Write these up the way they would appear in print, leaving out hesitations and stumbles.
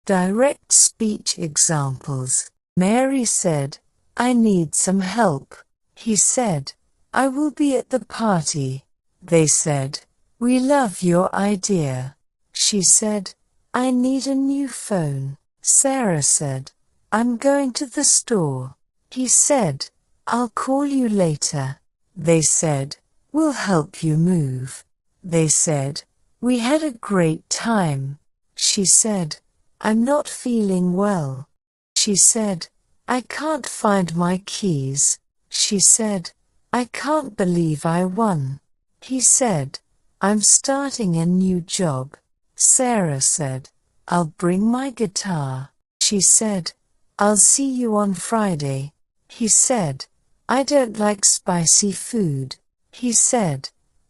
Direct speech examples. Mary said, "I need some help." He said, "I will be at the party." They said, "We love your idea." She said, "I need a new phone." Sarah said, "I'm going to the store." He said, "I'll call you later." They said, "We'll help you move." They said, "We had a great time." She said, "I'm not feeling well." She said, "I can't find my keys." She said, "I can't believe I won." He said, "I'm starting a new job." Sarah said, "I'll bring my guitar." She said, "I'll see you on Friday." He said, "I don't like spicy food." He said,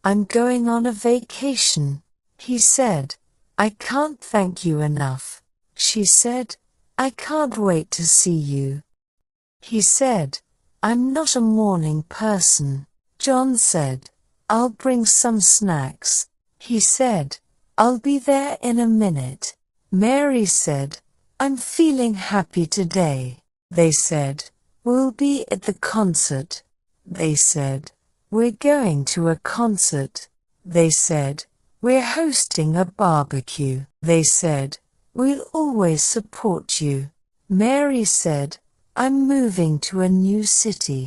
"I'm going on a vacation." He said, "I can't thank you enough." She said, "I can't wait to see you." He said, "I'm not a morning person." John said, "I'll bring some snacks." He said, "I'll be there in a minute." Mary said, "I'm feeling happy today." They said, "We'll be at the concert." They said, "We're going to a concert." They said, "We're hosting a barbecue." They said, "We'll always support you." Mary said, "I'm moving to a new city."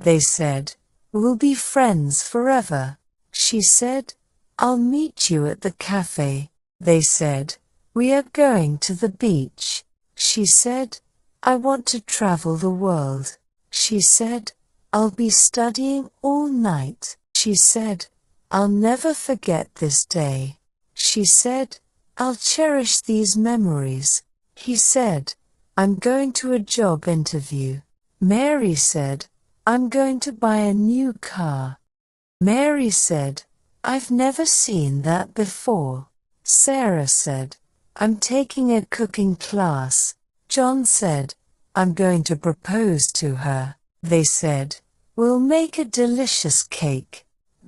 They said, "We'll be friends forever." She said, "I'll meet you at the cafe." They said, "We are going to the beach." She said, "I want to travel the world." She said, "I'll be studying all night." She said, "I'll never forget this day." She said, "I'll cherish these memories." He said, "I'm going to a job interview." Mary said, "I'm going to buy a new car." Mary said, "I've never seen that before." Sarah said, "I'm taking a cooking class." John said, "I'm going to propose to her." They said, "We'll make a delicious cake."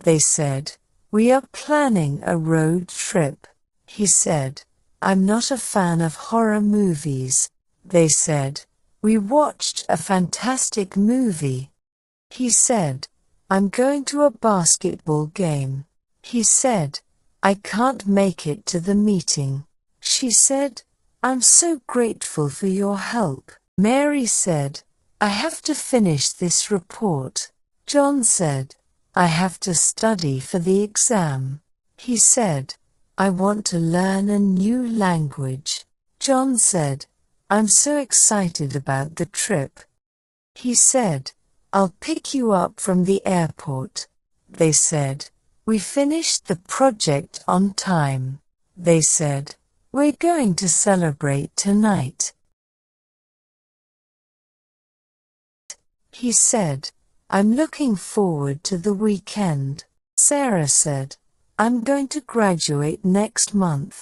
They said, "We are planning a road trip." He said, "I'm not a fan of horror movies." They said, "We watched a fantastic movie." He said, "I'm going to a basketball game." He said, "I can't make it to the meeting." She said, "I'm so grateful for your help." Mary said, "I have to finish this report." John said, "I have to study for the exam." He said, "I want to learn a new language." John said, "I'm so excited about the trip." He said, "I'll pick you up from the airport." They said, "We finished the project on time." They said, "We're going to celebrate tonight." He said, "I'm looking forward to the weekend." Sarah said, "I'm going to graduate next month."